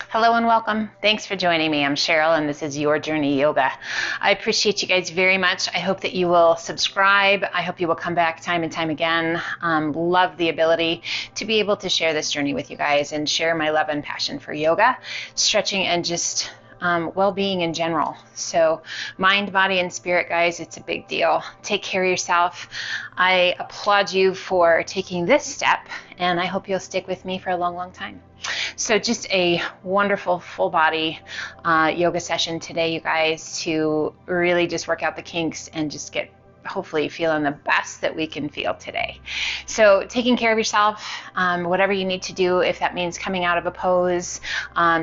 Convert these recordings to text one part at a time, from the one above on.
Hello and welcome. Thanks for joining me. I'm Cheryl and this is Your Journey Yoga. I appreciate you guys very much. I hope that you will subscribe. I hope you will come back time and time again. Love the ability to be able to share this journey with you guys and share my love and passion for yoga, stretching, and just well-being in general. So mind, body, and spirit, guys, it's a big deal. Take care of yourself. I applaud you for taking this step, and I hope you'll stick with me for a long, long time. So just a wonderful full body yoga session today, you guys, to really just work out the kinks and just get hopefully feeling the best that we can feel today. So taking care of yourself, whatever you need to do, if that means coming out of a pose,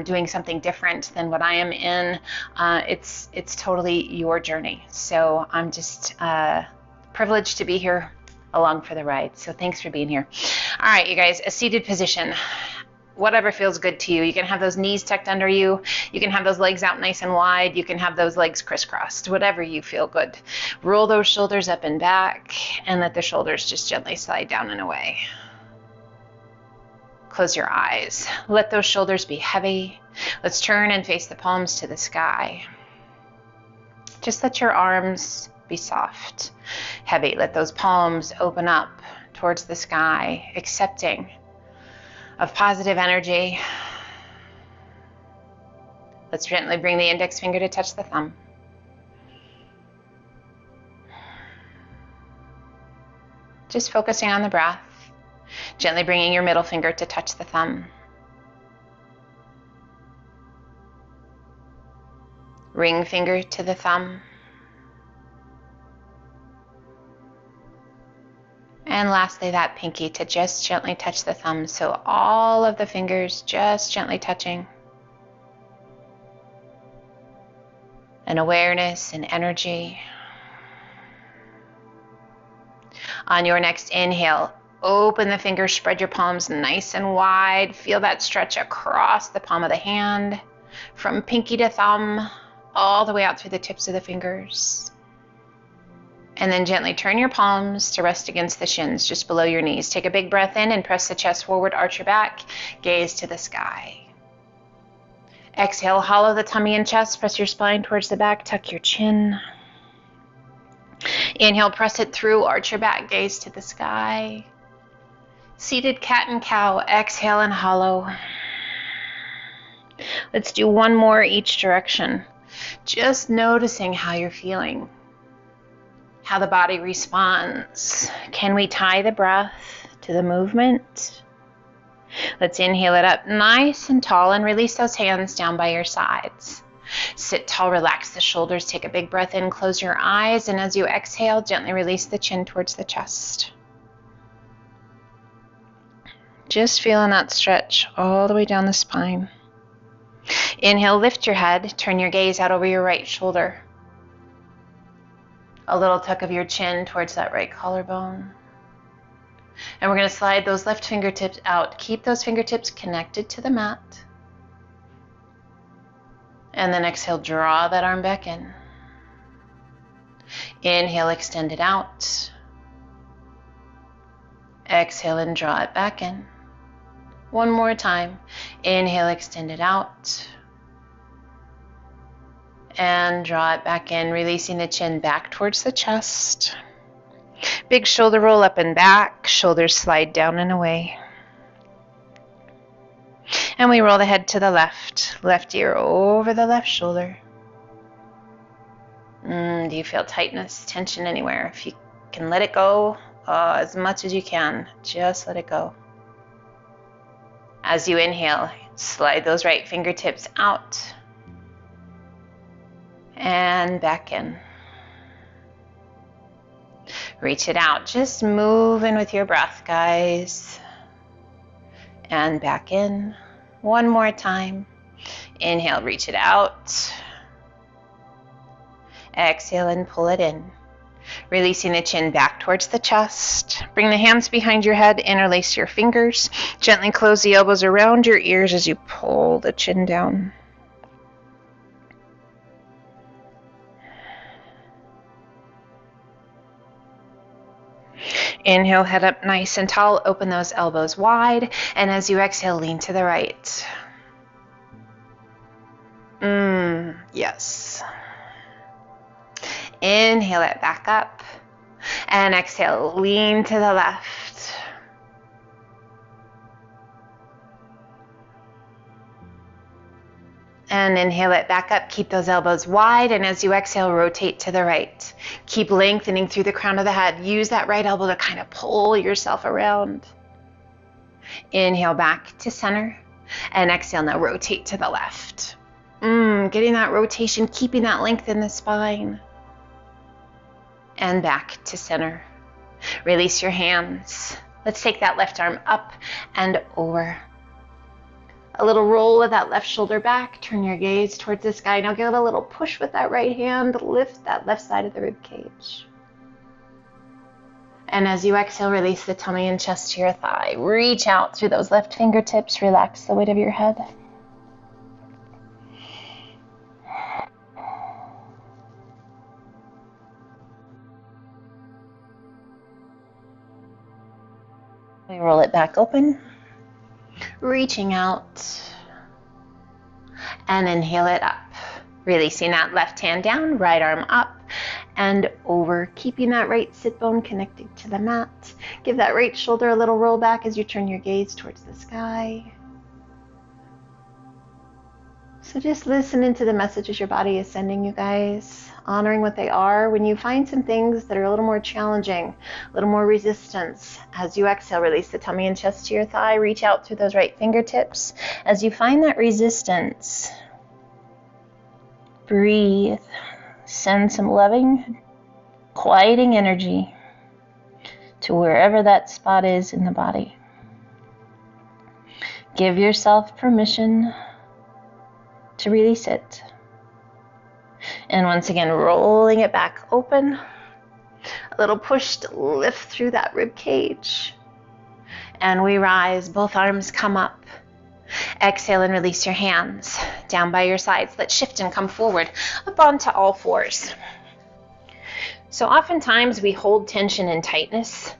doing something different than what I am in, it's totally your journey. So I'm just privileged to be here along for the ride. So thanks for being here. All right, you guys, a seated position. Whatever feels good to you. You can have those knees tucked under you. You can have those legs out nice and wide. You can have those legs crisscrossed, whatever you feel good. Roll those shoulders up and back and let the shoulders just gently slide down and away. Close your eyes. Let those shoulders be heavy. Let's turn and face the palms to the sky. Just let your arms be soft, heavy. Let those palms open up towards the sky, accepting of positive energy. Let's gently bring the index finger to touch the thumb. Just focusing on the breath, gently bringing your middle finger to touch the thumb. Ring finger to the thumb. And lastly, that pinky to just gently touch the thumb. So all of the fingers just gently touching. And awareness and energy. On your next inhale, open the fingers, spread your palms nice and wide. Feel that stretch across the palm of the hand, from pinky to thumb, all the way out through the tips of the fingers. And then gently turn your palms to rest against the shins, just below your knees. Take a big breath in and press the chest forward, arch your back, gaze to the sky. Exhale, hollow the tummy and chest, press your spine towards the back, tuck your chin. Inhale, press it through, arch your back, gaze to the sky. Seated cat and cow, exhale and hollow. Let's do one more each direction. Just noticing how you're feeling, how the body responds. Can we tie the breath to the movement? Let's inhale it up nice and tall and release those hands down by your sides. Sit tall, relax the shoulders, take a big breath in, close your eyes, and as you exhale, gently release the chin towards the chest. Just feeling that stretch all the way down the spine. Inhale, lift your head, turn your gaze out over your right shoulder. A little tuck of your chin towards that right collarbone. And we're going to slide those left fingertips out. Keep those fingertips connected to the mat. And then exhale, draw that arm back in. Inhale, extend it out. Exhale and draw it back in. One more time. Inhale, extend it out. And draw it back in, releasing the chin back towards the chest. Big shoulder roll up and back, shoulders slide down and away. And we roll the head to the left ear over the left shoulder. Do you feel tightness, tension anywhere? If you can let it go, as much as you can, just let it go. As you inhale, slide those right fingertips out. And back in. Reach it out. Just moving with your breath, guys. And back in. One more time. Inhale, reach it out. Exhale and pull it in. Releasing the chin back towards the chest. Bring the hands behind your head, interlace your fingers. Gently close the elbows around your ears as you pull the chin down. Inhale, head up nice and tall. Open those elbows wide. And as you exhale, lean to the right. Yes. Inhale it back up. And exhale, lean to the left. And inhale it back up. Keep those elbows wide. And as you exhale, rotate to the right. Keep lengthening through the crown of the head. Use that right elbow to kind of pull yourself around. Inhale back to center. And exhale, now rotate to the left. Getting that rotation, keeping that length in the spine. And back to center. Release your hands. Let's take that left arm up and over. A little roll of that left shoulder back. Turn your gaze towards the sky. Now give it a little push with that right hand. Lift that left side of the rib cage. And as you exhale, release the tummy and chest to your thigh. Reach out through those left fingertips. Relax the weight of your head. We roll it back open. Reaching out. And inhale it up. Releasing that left hand down, right arm up and over. Keeping that right sit bone connected to the mat. Give that right shoulder a little roll back as you turn your gaze towards the sky. So just listening to the messages your body is sending you guys, honoring what they are. When you find some things that are a little more challenging, a little more resistance, as you exhale, release the tummy and chest to your thigh. Reach out through those right fingertips. As you find that resistance, breathe. Send some loving, quieting energy to wherever that spot is in the body. Give yourself permission to release it. And once again, rolling it back open. A little push to lift through that rib cage. And we rise, both arms come up. Exhale and release your hands down by your sides. Let's shift and come forward up onto all fours. So oftentimes we hold tension and tightness,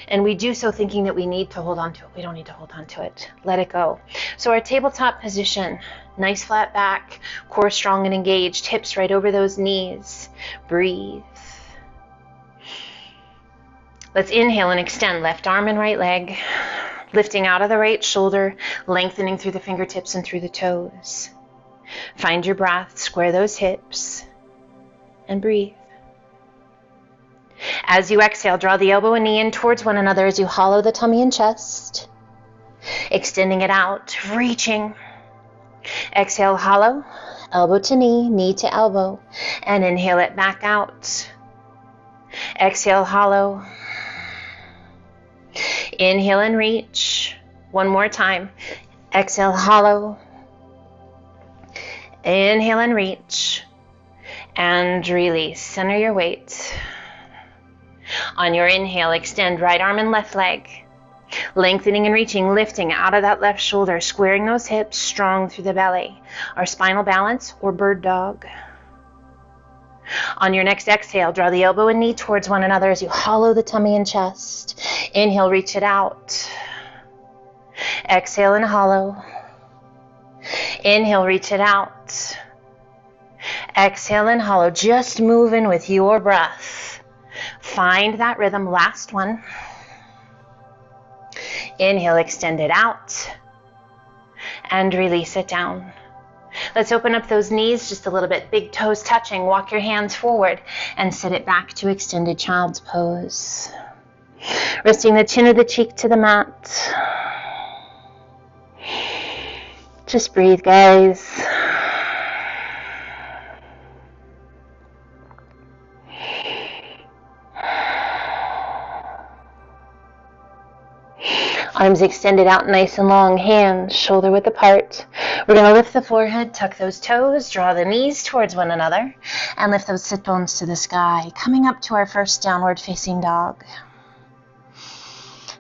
and we do so thinking that we need to hold on to it. We don't need to hold on to it. Let it go. So our tabletop position, nice flat back, core strong and engaged, hips right over those knees. Breathe. Let's inhale and extend left arm and right leg. Lifting out of the right shoulder, lengthening through the fingertips and through the toes. Find your breath, square those hips, and breathe. As you exhale, draw the elbow and knee in towards one another as you hollow the tummy and chest. Extending it out, reaching. Exhale, hollow, elbow to knee, knee to elbow, and inhale it back out. Exhale, hollow. Inhale and reach. One more time. Exhale, hollow. Inhale and reach. And release. Center your weight. On your inhale, extend right arm and left leg. Lengthening and reaching, lifting out of that left shoulder, squaring those hips, strong through the belly. Our spinal balance or bird dog. On your next exhale, draw the elbow and knee towards one another as you hollow the tummy and chest. Inhale, reach it out. Exhale and hollow. Inhale, reach it out. Exhale and hollow. Just moving with your breath. Find that rhythm. Last one. Inhale, extend it out. And release it down. Let's open up those knees just a little bit. Big toes touching. Walk your hands forward and sit it back to extended child's pose. Resting the chin of the cheek to the mat. Just breathe, guys. Arms extended out nice and long, hands shoulder width apart. We're going to lift the forehead, tuck those toes, draw the knees towards one another, and lift those sit bones to the sky, coming up to our first downward facing dog.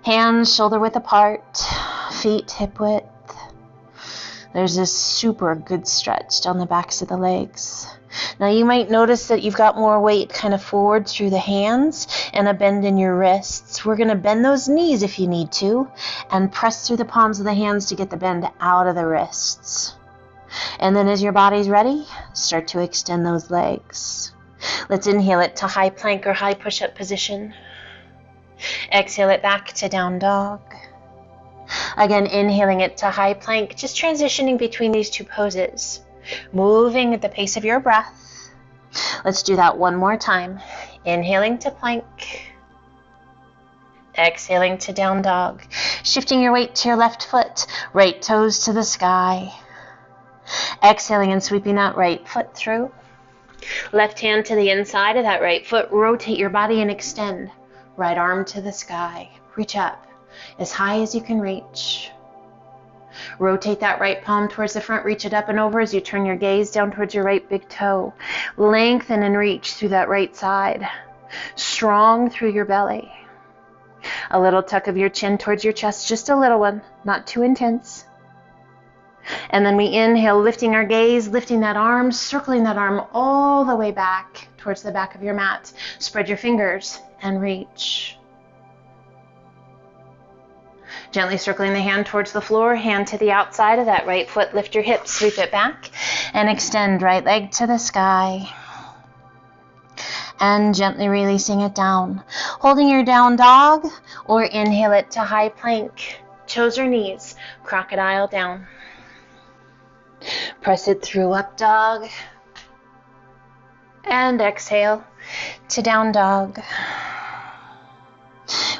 Hands shoulder width apart, feet hip width. There's this super good stretch down the backs of the legs. Now you might notice that you've got more weight kind of forward through the hands and a bend in your wrists. We're going to bend those knees if you need to and press through the palms of the hands to get the bend out of the wrists. And then as your body's ready, start to extend those legs. Let's inhale it to high plank or high push-up position. Exhale it back to down dog. Again, inhaling it to high plank, just transitioning between these two poses, moving at the pace of your breath. Let's do that one more time. Inhaling to plank. Exhaling to down dog. Shifting your weight to your left foot, right toes to the sky. Exhaling and sweeping that right foot through. Left hand to the inside of that right foot. Rotate your body and extend. Right arm to the sky. Reach up as high as you can reach. Rotate that right palm towards the front. Reach it up and over as you turn your gaze down towards your right big toe. Lengthen and reach through that right side. Strong through your belly. A little tuck of your chin towards your chest, just a little one, not too intense. And then we inhale, lifting our gaze, lifting that arm, circling that arm all the way back towards the back of your mat. Spread your fingers and reach. Gently circling the hand towards the floor, hand to the outside of that right foot. Lift your hips, sweep it back, and extend right leg to the sky. And gently releasing it down. Holding your down dog, or inhale it to high plank. Toes or knees, crocodile down. Press it through up dog. And exhale to down dog.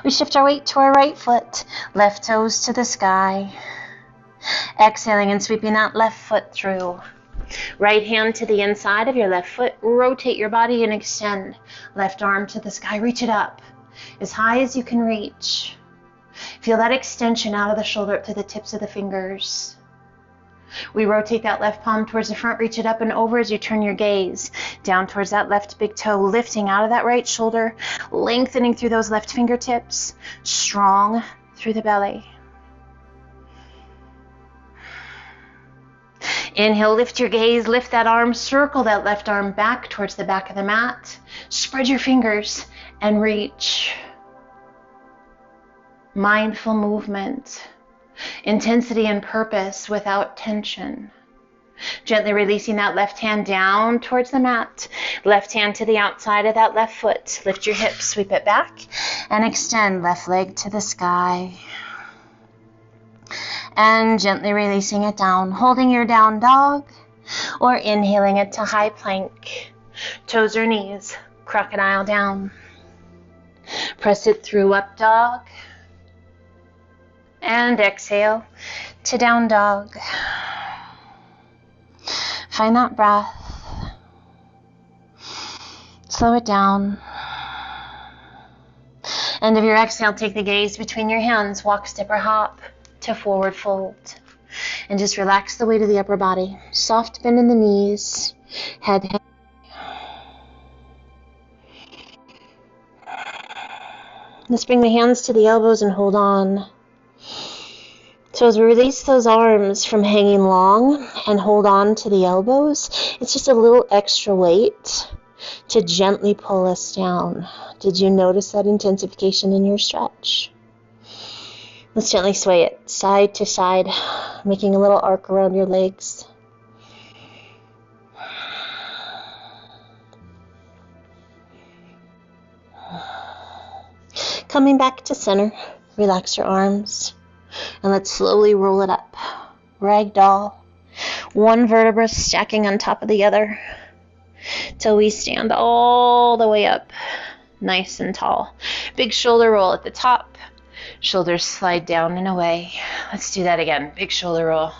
We shift our weight to our right foot, left toes to the sky. Exhaling and sweeping that left foot through. Right hand to the inside of your left foot. Rotate your body and extend. Left arm to the sky. Reach it up as high as you can reach. Feel that extension out of the shoulder up to the tips of the fingers. We rotate that left palm towards the front. Reach it up and over as you turn your gaze down towards that left big toe. Lifting out of that right shoulder. Lengthening through those left fingertips. Strong through the belly. Inhale, lift your gaze, lift that arm, circle that left arm back towards the back of the mat. Spread your fingers and reach. Mindful movement, intensity and purpose without tension. Gently releasing that left hand down towards the mat. Left hand to the outside of that left foot. Lift your hips, sweep it back, and extend left leg to the sky. And gently releasing it down, holding your down dog, or inhaling it to high plank. Toes or knees, crocodile down. Press it through up dog, and exhale to down dog. Find that breath. Slow it down. End of your exhale, take the gaze between your hands, walk, step, or hop to forward fold. And just relax the weight of the upper body. Soft bend in the knees. Head. Let's bring the hands to the elbows and hold on. So as we release those arms from hanging long and hold on to the elbows, it's just a little extra weight to gently pull us down. Did you notice that intensification in your stretch? Let's gently sway it side to side, making a little arc around your legs. Coming back to center, relax your arms, and let's slowly roll it up. Ragdoll, one vertebra stacking on top of the other, till we stand all the way up, nice and tall. Big shoulder roll at the top. Shoulders slide down and away. Let's do that again. Big shoulder roll.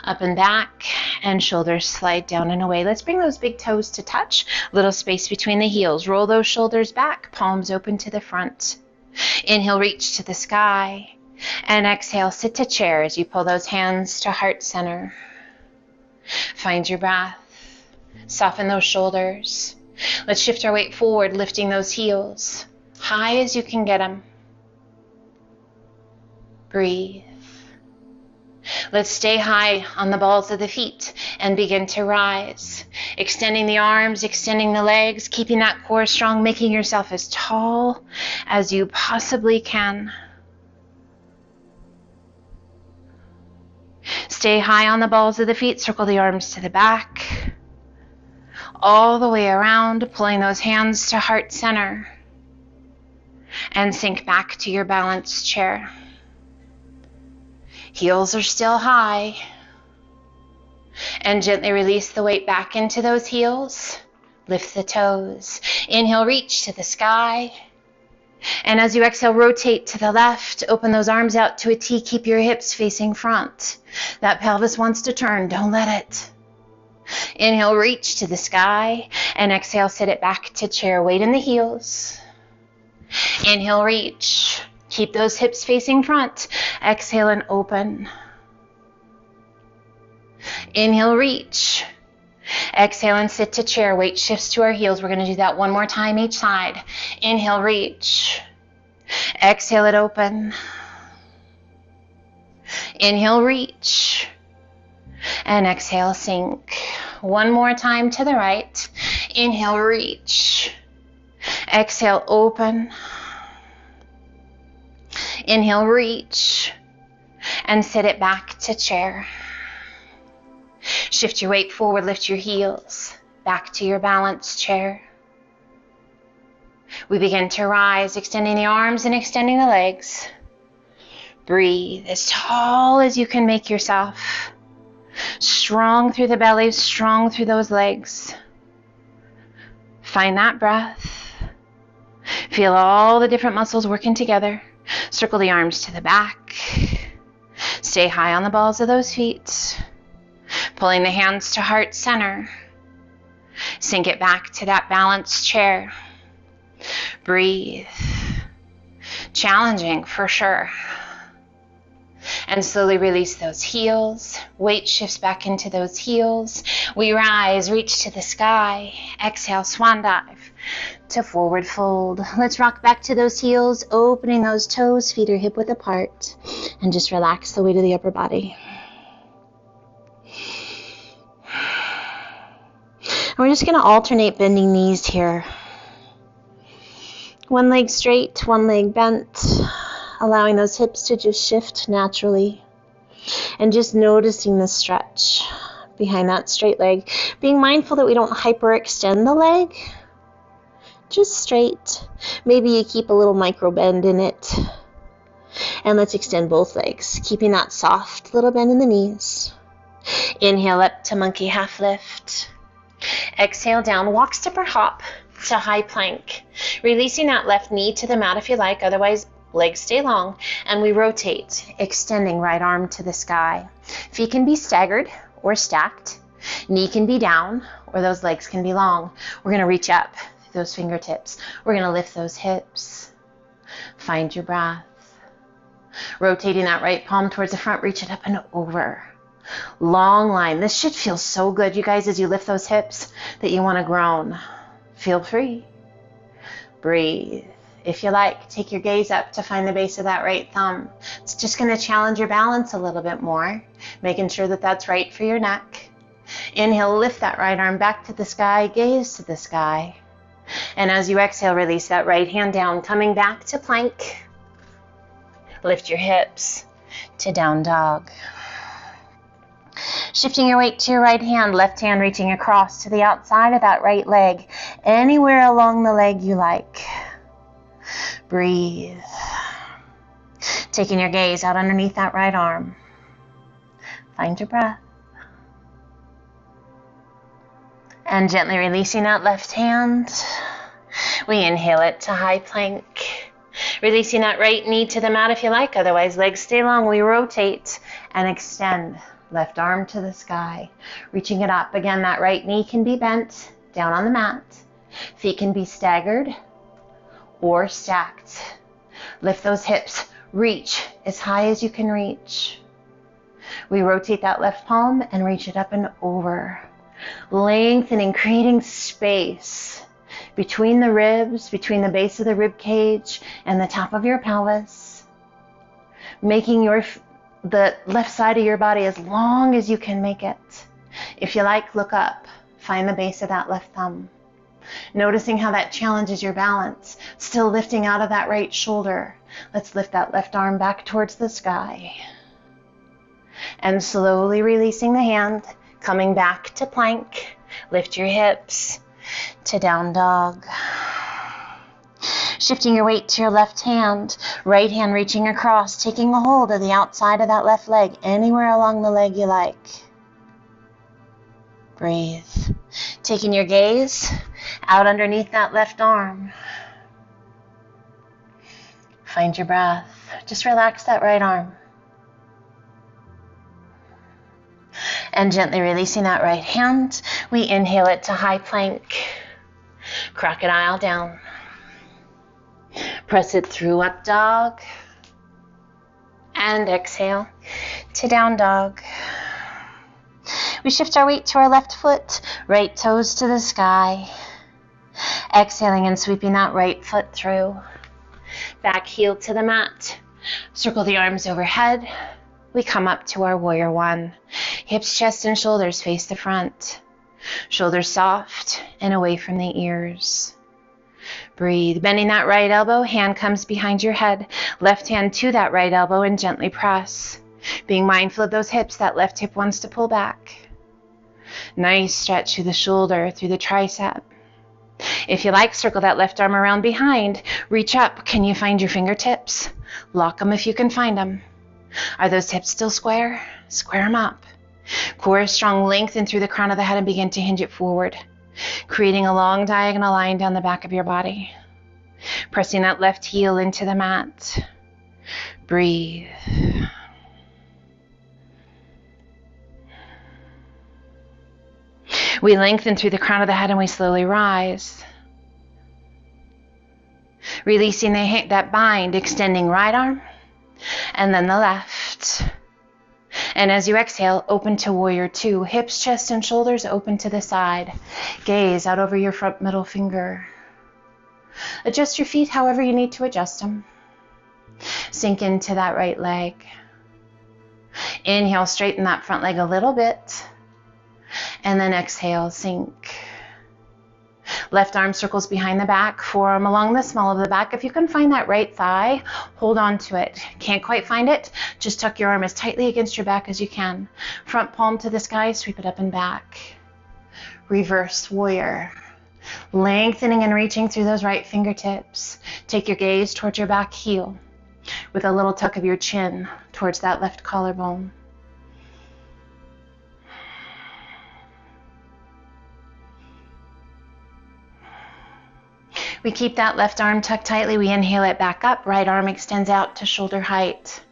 Up and back, and shoulders slide down and away. Let's bring those big toes to touch. Little space between the heels. Roll those shoulders back, palms open to the front. Inhale, reach to the sky. And exhale, sit to chair as you pull those hands to heart center. Find your breath. Soften those shoulders. Let's shift our weight forward, lifting those heels. High as you can get them. Breathe. Let's stay high on the balls of the feet and begin to rise. Extending the arms, extending the legs, keeping that core strong, making yourself as tall as you possibly can. Stay high on the balls of the feet. Circle the arms to the back. All the way around, pulling those hands to heart center. And sink back to your balanced chair. Heels are still high. And gently release the weight back into those heels. Lift the toes. Inhale, reach to the sky. And as you exhale, rotate to the left. Open those arms out to a T. Keep your hips facing front. That pelvis wants to turn. Don't let it. Inhale, reach to the sky. And exhale, sit it back to chair. Weight in the heels. Inhale, reach. Keep those hips facing front. Exhale and open. Inhale, reach. Exhale and sit to chair. Weight shifts to our heels. We're going to do that one more time each side. Inhale, reach. Exhale it open. Inhale, reach. And exhale, sink. One more time to the right. Inhale, reach. Exhale, open. Inhale, reach. And sit it back to chair. Shift your weight forward, lift your heels. Back to your balanced chair. We begin to rise, extending the arms and extending the legs. Breathe as tall as you can make yourself. Strong through the belly, strong through those legs. Find that breath. Feel all the different muscles working together. Circle the arms to the back. Stay high on the balls of those feet. Pulling the hands to heart center. Sink it back to that balanced chair. Breathe. Challenging for sure. And slowly release those heels. Weight shifts back into those heels. We rise, reach to the sky. Exhale, swan dive to forward fold. Let's rock back to those heels, opening those toes. Feet are hip width apart. And just relax the weight of the upper body. And we're just going to alternate bending knees here. One leg straight, one leg bent, allowing those hips to just shift naturally. And just noticing the stretch behind that straight leg. Being mindful that we don't hyperextend the leg. Just straight. Maybe you keep a little micro bend in it. And let's extend both legs, keeping that soft little bend in the knees. Inhale up to monkey half lift. Exhale down, walk, step, or hop to high plank. Releasing that left knee to the mat if you like, otherwise legs stay long. And we rotate, extending right arm to the sky. Feet can be staggered or stacked. Knee can be down or those legs can be long. We're going to reach up through those fingertips. We're going to lift those hips. Find your breath. Rotating that right palm towards the front, reach it up and over. Long line. This should feel so good, you guys, as you lift those hips that you want to groan. Feel free. Breathe. If you like, take your gaze up to find the base of that right thumb. It's just going to challenge your balance a little bit more, making sure that that's right for your neck. Inhale, lift that right arm back to the sky, gaze to the sky. And as you exhale, release that right hand down, coming back to plank. Lift your hips to down dog. Shifting your weight to your right hand, left hand reaching across to the outside of that right leg, anywhere along the leg you like. Breathe. Taking your gaze out underneath that right arm. Find your breath. And gently releasing that left hand, we inhale it to high plank. Releasing that right knee to the mat if you like, otherwise legs stay long. We rotate and extend. Left arm to the sky, reaching it up. Again, that right knee can be bent down on the mat. Feet can be staggered or stacked. Lift those hips. Reach as high as you can reach. We rotate that left palm and reach it up and over. Lengthening, creating space between the ribs, between the base of the rib cage and the top of your pelvis. Making the left side of your body as long as you can make it. If you like, look up. Find the base of that left thumb. Noticing how that challenges your balance. Still lifting out of that right shoulder. Let's lift that left arm back towards the sky. And slowly releasing the hand, coming back to plank. Lift your hips to down dog. Shifting your weight to your left hand, right hand reaching across, taking a hold of the outside of that left leg, anywhere along the leg you like. Breathe. Taking your gaze out underneath that left arm. Find your breath. Just relax that right arm. And gently releasing that right hand, we inhale it to high plank. Crocodile down. Press it through up dog. And exhale to down dog. We shift our weight to our left foot, right toes to the sky. Exhaling and sweeping that right foot through. Back heel to the mat. Circle the arms overhead. We come up to our warrior one. Hips, chest, and shoulders face the front. Shoulders soft and away from the ears. Breathe. Bending that right elbow, hand comes behind your head. Left hand to that right elbow and gently press. Being mindful of those hips, that left hip wants to pull back. Nice stretch through the shoulder, through the tricep. If you like, circle that left arm around behind. Reach up. Can you find your fingertips? Lock them if you can find them. Are those hips still square? Square them up. Core is strong. Lengthen through the crown of the head and begin to hinge it forward, creating a long diagonal line down the back of your body. Pressing that left heel into the mat. Breathe. We lengthen through the crown of the head and we slowly rise. Releasing that bind, extending right arm and then the left. And as you exhale, open to warrior two. Hips, chest, and shoulders open to the side. Gaze out over your front middle finger. Adjust your feet however you need to adjust them. Sink into that right leg. Inhale, straighten that front leg a little bit. And then exhale, sink. Left arm circles behind the back, forearm along the small of the back. If you can find that right thigh, hold on to it. Can't quite find it? Just tuck your arm as tightly against your back as you can. Front palm to the sky, sweep it up and back. Reverse warrior. Lengthening and reaching through those right fingertips. Take your gaze towards your back heel with a little tuck of your chin towards that left collarbone. We keep that left arm tucked tightly. We inhale it back up. Right arm extends out to shoulder height.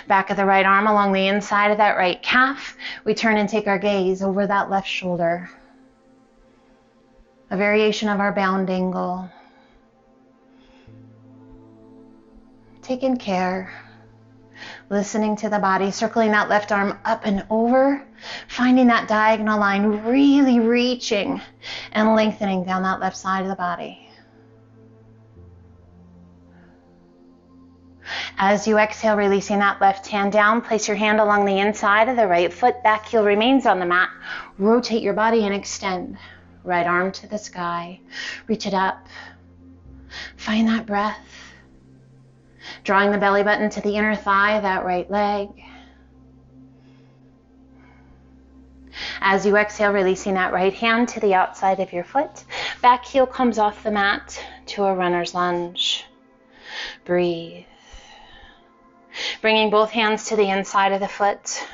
Back of the right arm along the inside of that right calf. We turn and take our gaze over that left shoulder. A variation of our bound angle. Taking care. Listening to the body. Circling that left arm up and over. Finding that diagonal line. Really reaching and lengthening down that left side of the body. As you exhale, releasing that left hand down, place your hand along the inside of the right foot. Back heel remains on the mat. Rotate your body and extend. Right arm to the sky. Reach it up. Find that breath. Drawing the belly button to the inner thigh, that right leg. As you exhale, releasing that right hand to the outside of your foot. Back heel comes off the mat to a runner's lunge. Breathe. Bringing both hands to the inside of the foot.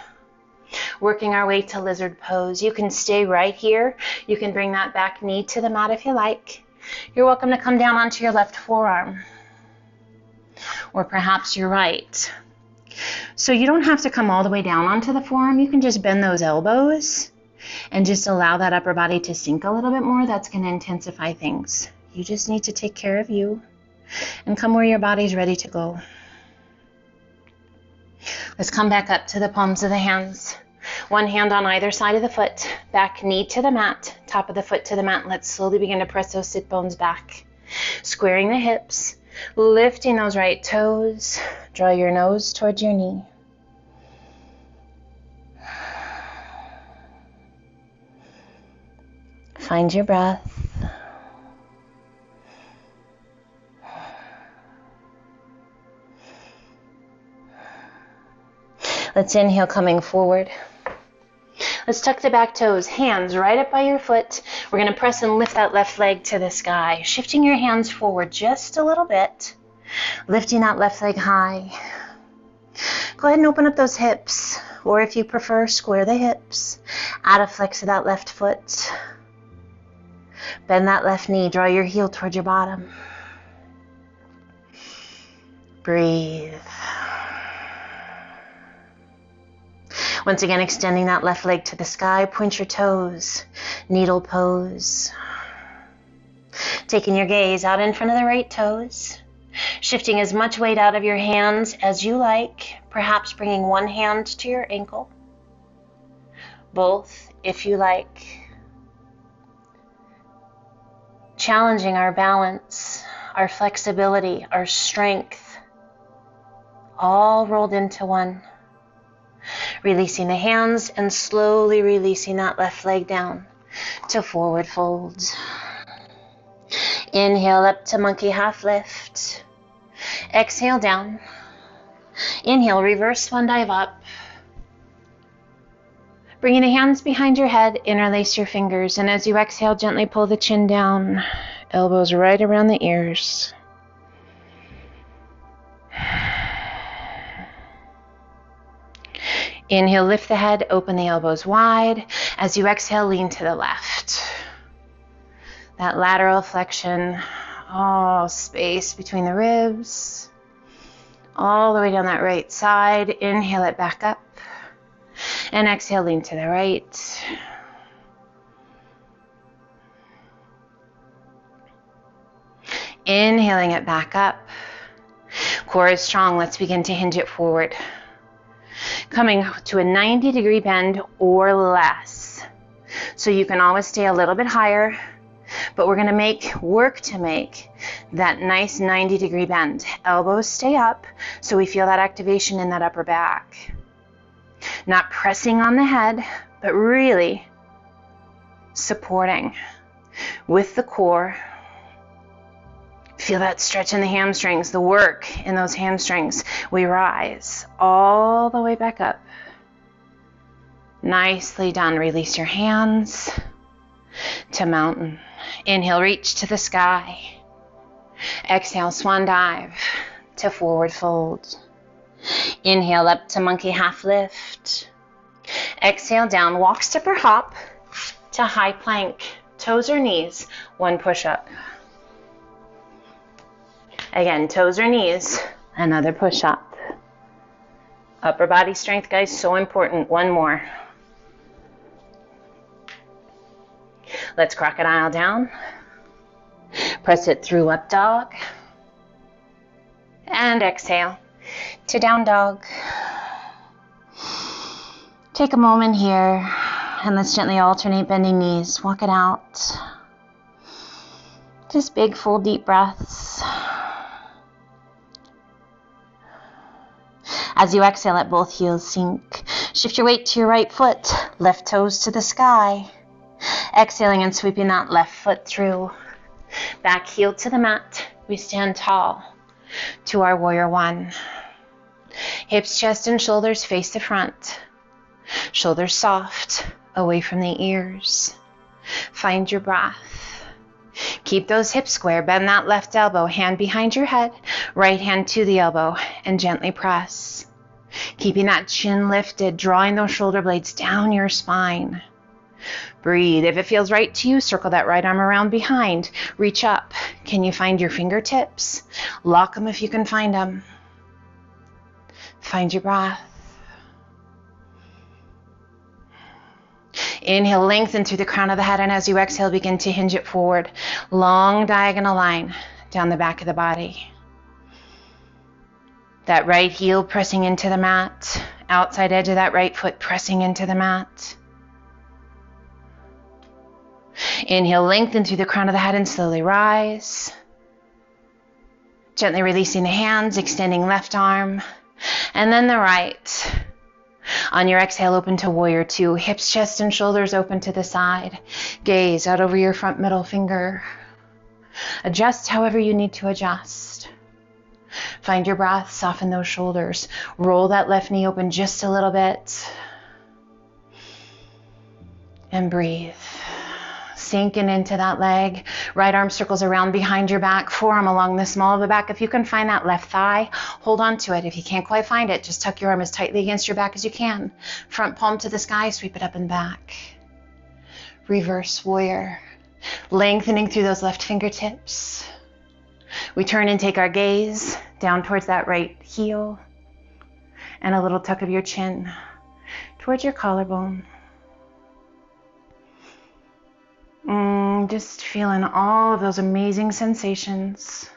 Working our way to lizard pose. You can stay right here. You can bring that back knee to the mat if you like. You're welcome to come down onto your left forearm. Or perhaps your right. So you don't have to come all the way down onto the forearm. You can just bend those elbows and just allow that upper body to sink a little bit more. That's going to intensify things. You just need to take care of you and come where your body's ready to go. Let's come back up to the palms of the hands. One hand on either side of the foot. Back knee to the mat. Top of the foot to the mat. Let's slowly begin to press those sit bones back. Squaring the hips. Lifting those right toes. Draw your nose towards your knee. Find your breath. Let's inhale, coming forward. Let's tuck the back toes, hands right up by your foot. We're going to press and lift that left leg to the sky, shifting your hands forward just a little bit, lifting that left leg high. Go ahead and open up those hips, or if you prefer, square the hips. Add a flex of that left foot. Bend that left knee, draw your heel towards your bottom. Breathe. Once again, extending that left leg to the sky, point your toes, needle pose. Taking your gaze out in front of the right toes, shifting as much weight out of your hands as you like, perhaps bringing one hand to your ankle, both if you like. Challenging our balance, our flexibility, our strength, all rolled into one. Releasing the hands and slowly releasing that left leg down to forward fold. Inhale up to monkey half lift. Exhale down. Inhale, reverse swan dive up. Bringing the hands behind your head, interlace your fingers, and as you exhale, gently pull the chin down, elbows right around the ears. Inhale, lift the head, open the elbows wide. As you exhale, lean to the left. That lateral flexion, space between the ribs. All the way down that right side. Inhale it back up. And exhale, lean to the right. Inhaling it back up. Core is strong. Let's begin to hinge it forward. Coming to a 90-degree bend or less. So you can always stay a little bit higher, but we're going to work to make that nice 90-degree bend. Elbows stay up, so we feel that activation in that upper back. Not pressing on the head, but really supporting with the core. Feel that stretch in the hamstrings, the work in those hamstrings. We rise all the way back up. Nicely done. Release your hands to mountain. Inhale, reach to the sky. Exhale, swan dive to forward fold. Inhale up to monkey half lift. Exhale down, walk, step, or hop to high plank. Toes or knees, one push up. Again, toes or knees, another push up. Upper body strength, guys, so important. One more. Let's crocodile down. Press it through up dog. And exhale to down dog. Take a moment here and let's gently alternate bending knees. Walk it out. Just big, full, deep breaths. As you exhale, let both heels sink. Shift your weight to your right foot. Left toes to the sky. Exhaling and sweeping that left foot through. Back heel to the mat. We stand tall to our warrior one. Hips, chest, and shoulders face the front. Shoulders soft, away from the ears. Find your breath. Keep those hips square. Bend that left elbow, hand behind your head, right hand to the elbow, and gently press. Keeping that chin lifted, drawing those shoulder blades down your spine. Breathe. If it feels right to you, circle that right arm around behind. Reach up. Can you find your fingertips? Lock them if you can find them. Find your breath. Inhale, lengthen through the crown of the head, and as you exhale, begin to hinge it forward. Long diagonal line down the back of the body. That right heel pressing into the mat. Outside edge of that right foot pressing into the mat. Inhale, lengthen through the crown of the head and slowly rise. Gently releasing the hands, extending left arm, and then the right. On your exhale, open to warrior two. Hips, chest, and shoulders open to the side. Gaze out over your front middle finger. Adjust however you need to adjust. Find your breath, soften those shoulders. Roll that left knee open just a little bit. And breathe. Sinking into that leg. Right arm circles around behind your back, forearm along the small of the back. If you can find that left thigh, hold on to it. If you can't quite find it, just tuck your arm as tightly against your back as you can. Front palm to the sky, sweep it up and back. Reverse warrior. Lengthening through those left fingertips. We turn and take our gaze down towards that right heel. And a little tuck of your chin towards your collarbone. Just feeling all of those amazing sensations.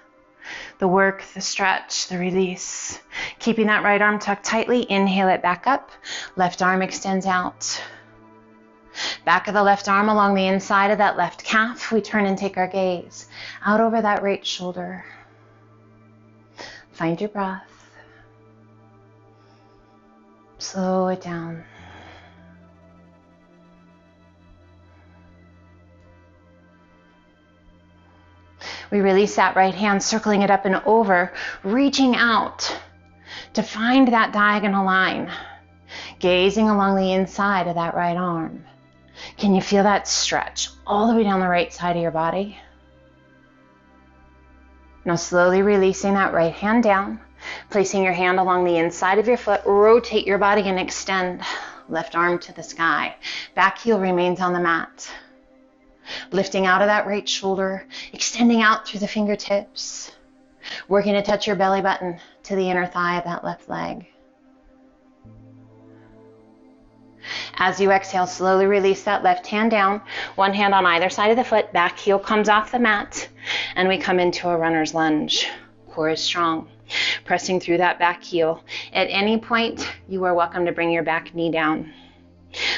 The work, the stretch, the release. Keeping that right arm tucked tightly. Inhale it back up. Left arm extends out. Back of the left arm along the inside of that left calf. We turn and take our gaze out over that right shoulder. Find your breath. Slow it down. We release that right hand, circling it up and over, reaching out to find that diagonal line, gazing along the inside of that right arm. Can you feel that stretch all the way down the right side of your body? Now slowly releasing that right hand down, placing your hand along the inside of your foot, rotate your body and extend. Left arm to the sky. Back heel remains on the mat. Lifting out of that right shoulder, extending out through the fingertips, working to touch your belly button to the inner thigh of that left leg. As you exhale, slowly release that left hand down, one hand on either side of the foot, back heel comes off the mat, and we come into a runner's lunge. Core is strong, pressing through that back heel. At any point, you are welcome to bring your back knee down.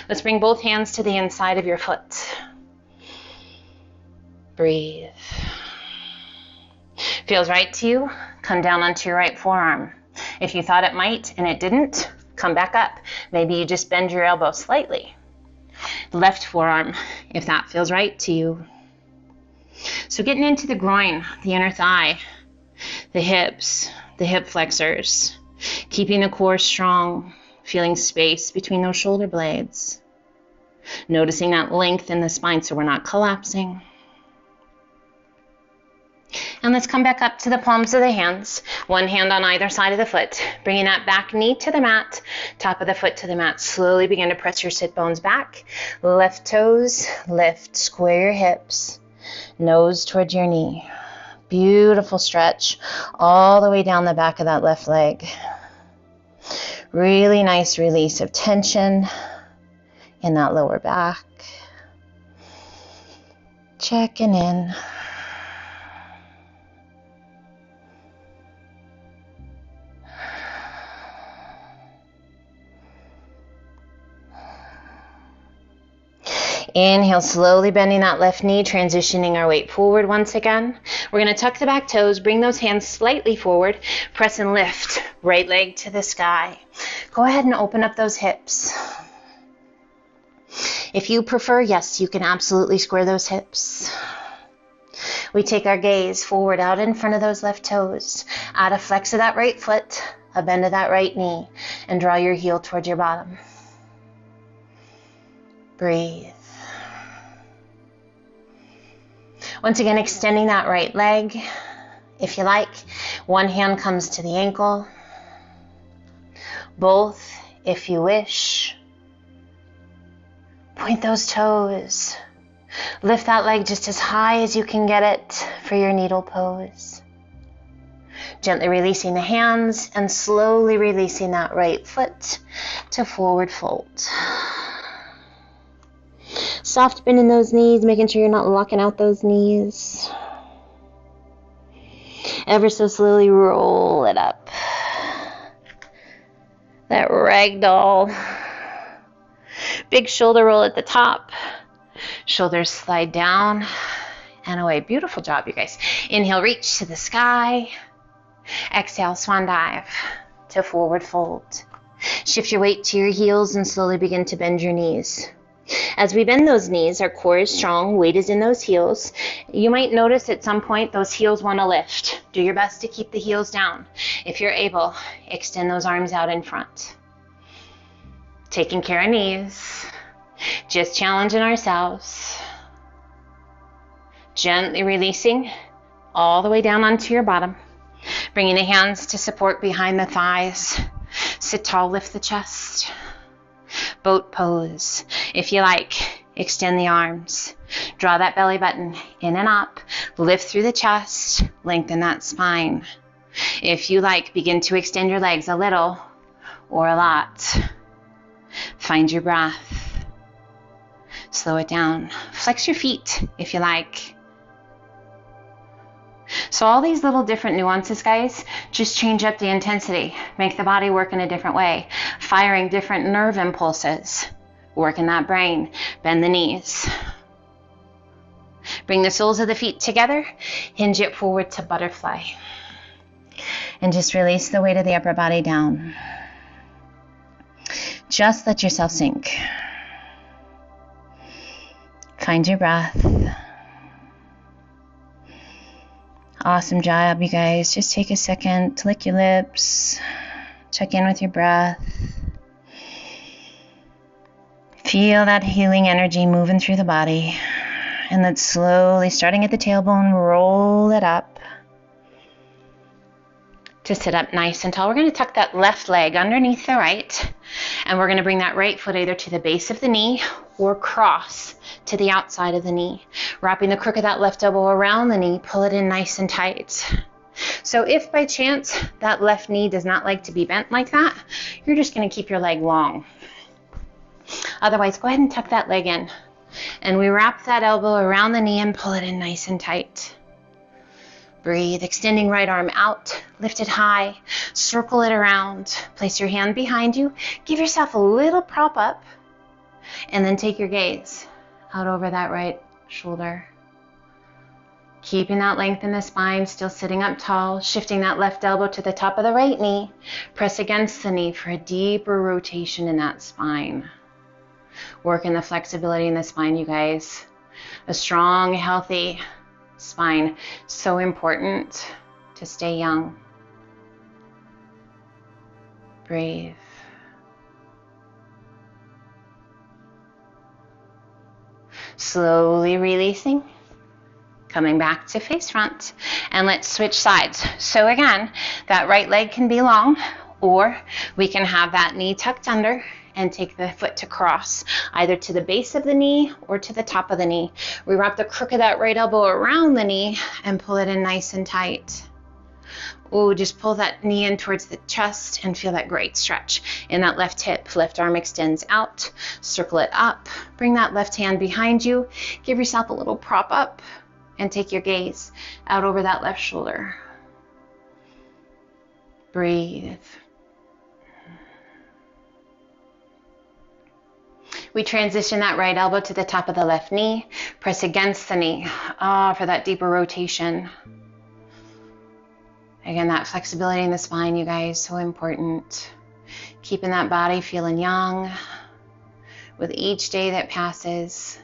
Let's bring both hands to the inside of your foot. Breathe. Feels right to you? Come down onto your right forearm. If you thought it might and it didn't, come back up. Maybe you just bend your elbow slightly. Left forearm, if that feels right to you. So getting into the groin, the inner thigh, the hips, the hip flexors, keeping the core strong, feeling space between those shoulder blades. Noticing that length in the spine so we're not collapsing. And let's come back up to the palms of the hands. One hand on either side of the foot. Bringing that back knee to the mat, top of the foot to the mat. Slowly begin to press your sit bones back. Left toes, lift, square your hips. Nose towards your knee. Beautiful stretch all the way down the back of that left leg. Really nice release of tension in that lower back. Checking in. Inhale, slowly bending that left knee, transitioning our weight forward once again. We're going to tuck the back toes, bring those hands slightly forward, press and lift, right leg to the sky. Go ahead and open up those hips. If you prefer, yes, you can absolutely square those hips. We take our gaze forward out in front of those left toes. Add a flex of that right foot, a bend of that right knee, and draw your heel towards your bottom. Breathe. Once again, extending that right leg. If you like, one hand comes to the ankle. Both, if you wish. Point those toes. Lift that leg just as high as you can get it for your needle pose. Gently releasing the hands and slowly releasing that right foot to forward fold. Soft bend in those knees, making sure you're not locking out those knees. Ever so slowly roll it up. That ragdoll. Big shoulder roll at the top. Shoulders slide down and away. Beautiful job, you guys. Inhale, reach to the sky. Exhale, swan dive to forward fold. Shift your weight to your heels and slowly begin to bend your knees. As we bend those knees, our core is strong, weight is in those heels. You might notice at some point those heels want to lift. Do your best to keep the heels down. If you're able, extend those arms out in front. Taking care of knees. Just challenging ourselves. Gently releasing all the way down onto your bottom. Bringing the hands to support behind the thighs. Sit tall, lift the chest. Boat pose. If you like, extend the arms. Draw that belly button in and up. Lift through the chest. Lengthen that spine. If you like, begin to extend your legs a little or a lot. Find your breath. Slow it down. Flex your feet if you like. So all these little different nuances, guys, just change up the intensity. Make the body work in a different way. Firing different nerve impulses. Work in that brain. Bend the knees. Bring the soles of the feet together. Hinge it forward to butterfly. And just release the weight of the upper body down. Just let yourself sink. Find your breath. Awesome job, you guys. Just take a second to lick your lips. Check in with your breath. Feel that healing energy moving through the body. And then slowly, starting at the tailbone, roll it up. To sit up nice and tall. We're going to tuck that left leg underneath the right. And we're going to bring that right foot either to the base of the knee or cross to the outside of the knee. Wrapping the crook of that left elbow around the knee, pull it in nice and tight. So if by chance that left knee does not like to be bent like that, you're just going to keep your leg long. Otherwise, go ahead and tuck that leg in. And we wrap that elbow around the knee and pull it in nice and tight. Breathe, extending right arm out, lift it high, circle it around, place your hand behind you, give yourself a little prop up, and then take your gaze out over that right shoulder. Keeping that length in the spine, still sitting up tall, shifting that left elbow to the top of the right knee, press against the knee for a deeper rotation in that spine. Work in the flexibility in the spine, you guys. A strong, healthy spine, so important to stay young. Breathe. Slowly releasing, coming back to face front, and let's switch sides. So again, that right leg can be long, or we can have that knee tucked under and take the foot to cross, either to the base of the knee or to the top of the knee. We wrap the crook of that right elbow around the knee and pull it in nice and tight. Ooh, just pull that knee in towards the chest and feel that great stretch in that left hip. Left arm extends out, circle it up, bring that left hand behind you, give yourself a little prop up, and take your gaze out over that left shoulder. Breathe. We transition that right elbow to the top of the left knee. Press against the knee for that deeper rotation. Again, that flexibility in the spine, you guys, so important. Keeping that body feeling young with each day that passes.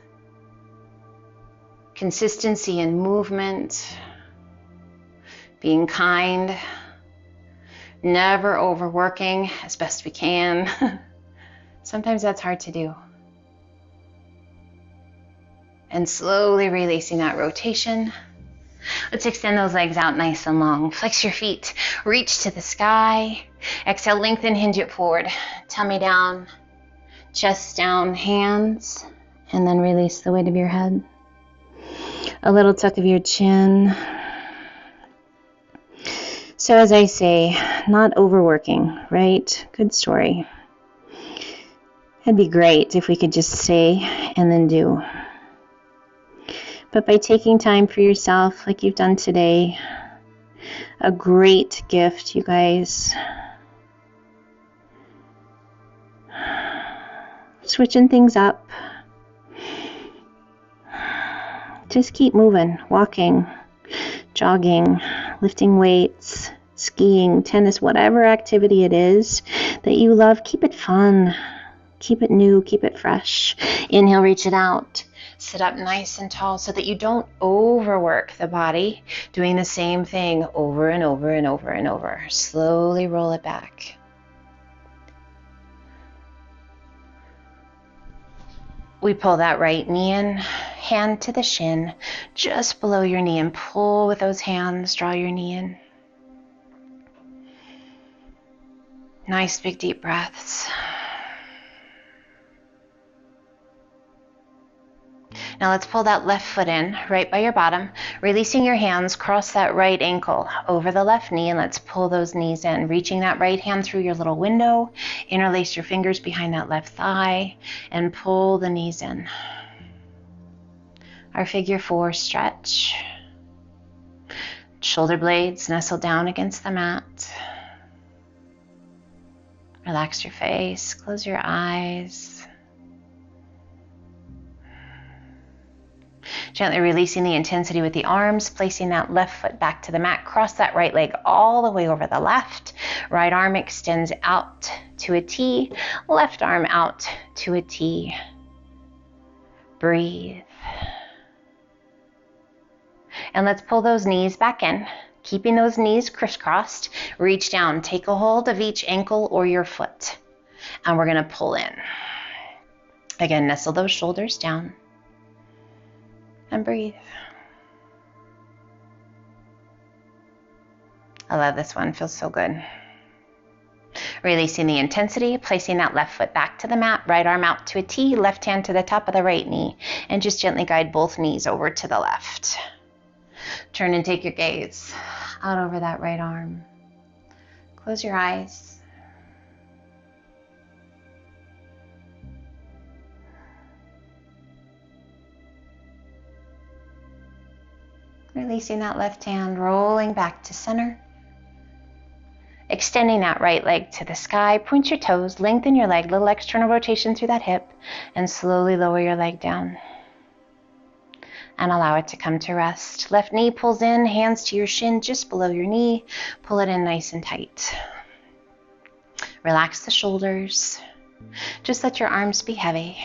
Consistency in movement. Being kind. Never overworking as best we can. Sometimes that's hard to do. And slowly releasing that rotation. Let's extend those legs out nice and long. Flex your feet. Reach to the sky. Exhale, lengthen, hinge it forward. Tummy down, chest down, hands, and then release the weight of your head. A little tuck of your chin. So as I say, not overworking, right? Good story. It'd be great if we could just say and then do. But by taking time for yourself like you've done today, a great gift, you guys. Switching things up. Just keep moving, walking, jogging, lifting weights, skiing, tennis, whatever activity it is that you love, keep it fun. Keep it new, keep it fresh. Inhale, reach it out. Sit up nice and tall so that you don't overwork the body, doing the same thing over and over and over and over. Slowly roll it back. We pull that right knee in, hand to the shin, just below your knee, and pull with those hands, draw your knee in. Nice big deep breaths. Now let's pull that left foot in, right by your bottom, releasing your hands, cross that right ankle over the left knee, and let's pull those knees in, reaching that right hand through your little window, interlace your fingers behind that left thigh, and pull the knees in. Our figure 4 stretch. Shoulder blades nestle down against the mat. Relax your face, close your eyes. Gently releasing the intensity with the arms, placing that left foot back to the mat. Cross that right leg all the way over the left. Right arm extends out to a T. Left arm out to a T. Breathe. And let's pull those knees back in. Keeping those knees crisscrossed. Reach down. Take a hold of each ankle or your foot. And we're going to pull in. Again, nestle those shoulders down. And breathe. I love this one, feels so good. Releasing the intensity, placing that left foot back to the mat, right arm out to a T, left hand to the top of the right knee, and just gently guide both knees over to the left. Turn and take your gaze out over that right arm. Close your eyes. Releasing that left hand, rolling back to center. Extending that right leg to the sky. Point your toes, lengthen your leg, little external rotation through that hip, and slowly lower your leg down. And allow it to come to rest. Left knee pulls in, hands to your shin just below your knee. Pull it in nice and tight. Relax the shoulders. Just let your arms be heavy.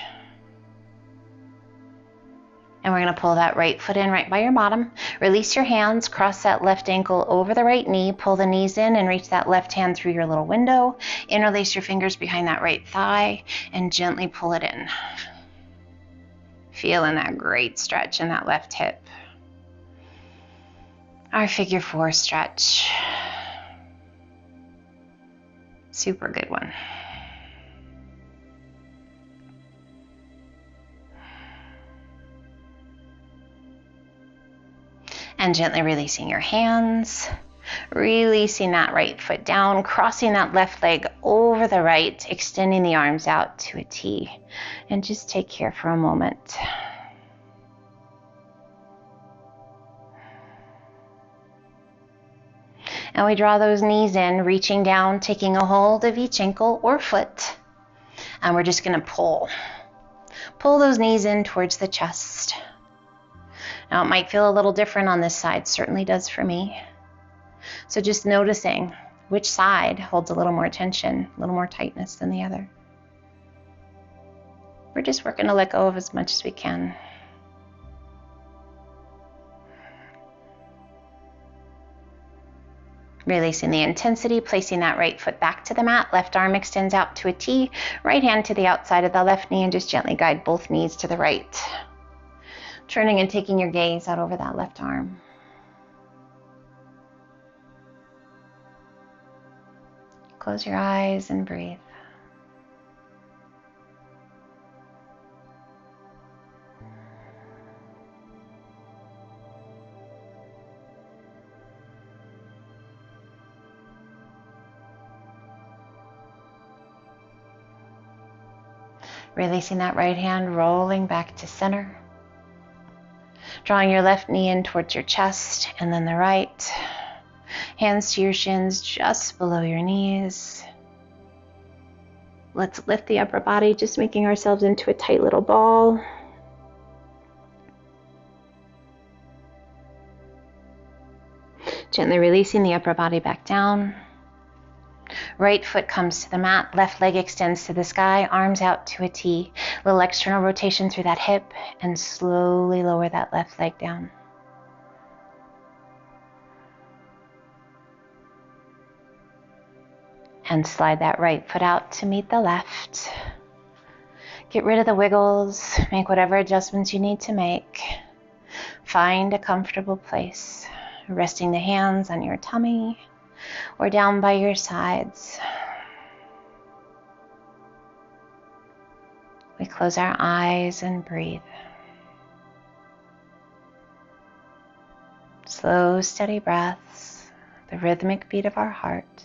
And we're going to pull that right foot in right by your bottom. Release your hands, cross that left ankle over the right knee, pull the knees in and reach that left hand through your little window. Interlace your fingers behind that right thigh and gently pull it in. Feeling that great stretch in that left hip. Our figure 4 stretch. Super good one. And gently releasing your hands, releasing that right foot down, crossing that left leg over the right, extending the arms out to a T. And just take here for a moment. And we draw those knees in, reaching down, taking a hold of each ankle or foot. And we're just going to pull. Pull those knees in towards the chest. Now it might feel a little different on this side, certainly does for me. So just noticing which side holds a little more tension, a little more tightness than the other. We're just working to let go of as much as we can. Releasing the intensity, placing that right foot back to the mat, left arm extends out to a T, right hand to the outside of the left knee, and just gently guide both knees to the right. Turning and taking your gaze out over that left arm. Close your eyes and breathe. Releasing that right hand, rolling back to center. Drawing your left knee in towards your chest and then the right. Hands to your shins just below your knees. Let's lift the upper body, just making ourselves into a tight little ball. Gently releasing the upper body back down. Right foot comes to the mat, left leg extends to the sky, arms out to a T. Little external rotation through that hip, and slowly lower that left leg down. And slide that right foot out to meet the left. Get rid of the wiggles, make whatever adjustments you need to make. Find a comfortable place, resting the hands on your tummy or down by your sides. We close our eyes and breathe. Slow, steady breaths, the rhythmic beat of our heart,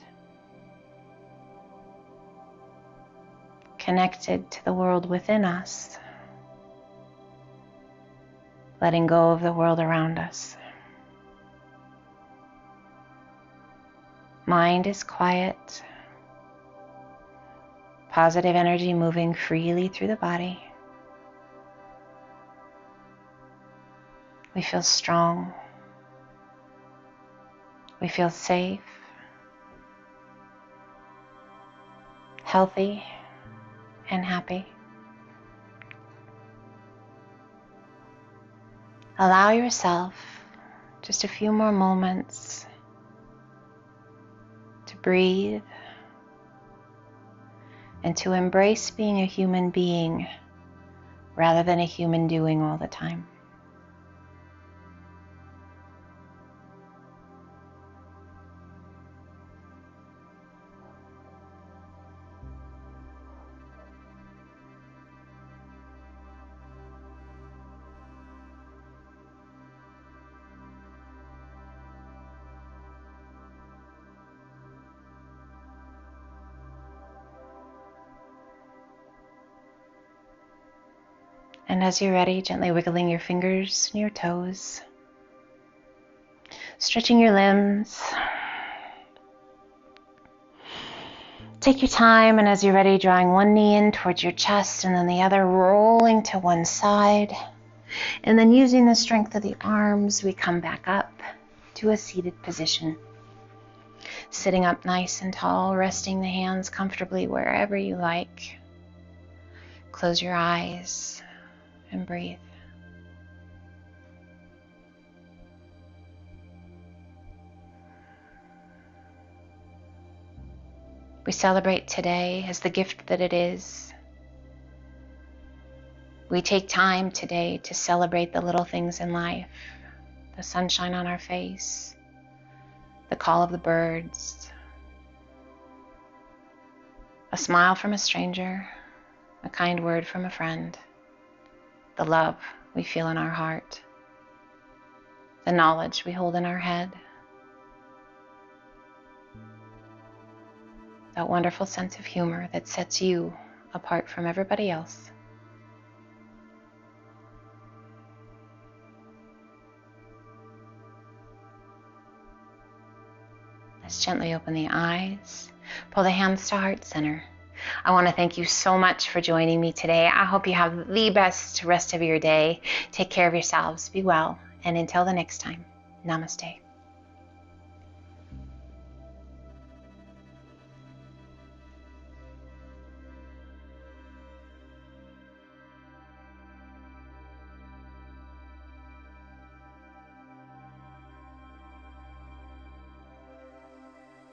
connected to the world within us, letting go of the world around us. Mind is quiet, positive energy moving freely through the body. We feel strong. We feel safe, healthy, and happy. Allow yourself just a few more moments to breathe and to embrace being a human being rather than a human doing all the time. And as you're ready, gently wiggling your fingers and your toes, stretching your limbs. Take your time, and as you're ready, drawing one knee in towards your chest and then the other rolling to one side. And then using the strength of the arms, we come back up to a seated position. Sitting up nice and tall, resting the hands comfortably wherever you like. Close your eyes and breathe. We celebrate today as the gift that it is. We take time today to celebrate the little things in life, the sunshine on our face, the call of the birds, a smile from a stranger, a kind word from a friend, the love we feel in our heart, the knowledge we hold in our head, that wonderful sense of humor that sets you apart from everybody else. Let's gently open the eyes, pull the hands to heart center. I want to thank you so much for joining me today. I hope you have the best rest of your day. Take care of yourselves, be well, and until the next time, namaste.